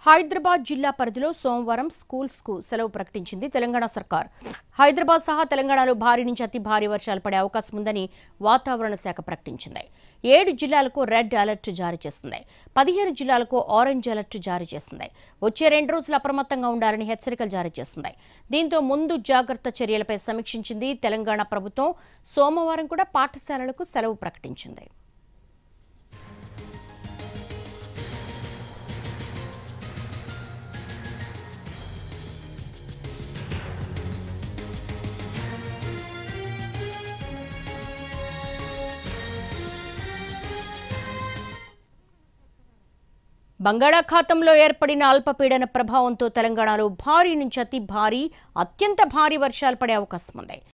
హైదరాబాద్ జిల్లా పరిధిలో సోమవారం స్కూల్స్కు సెలవు ప్రకటించింది తెలంగాణ సర్కార్. హైదరాబాద్ సహా తెలంగాణలో భారీ నుంచి అతి భారీ వర్షాలు పడే అవకాశం ఉందని వాతావరణ శాఖ ప్రకటించింది. 7 జిల్లాలకు రెడ్ అలర్ట్ జారీ చేసింది. 15 జిల్లాలకు ఆరెంజ్ అలర్ట్ జారీ చేసింది. వచ్చే 2 రోజులు అప్రమత్తంగా ఉండాలని హెచ్చరికలు జారీ చేసింది. దీంతో ముందు జాగ్రత్త చర్యలపై సమీక్షించింది తెలంగాణ ప్రభుత్వం. సోమవారం కూడా పాఠశాలలకు సెలవు ప్రకటించింది. బంగాళాఖాతంలో ఏర్పడిన అల్పపీడన ప్రభావంతో తెలంగాణలో భారీ నుంచి అతి భారీ, అత్యంత భారీ వర్షాలు పడే అవకాశం ఉంది.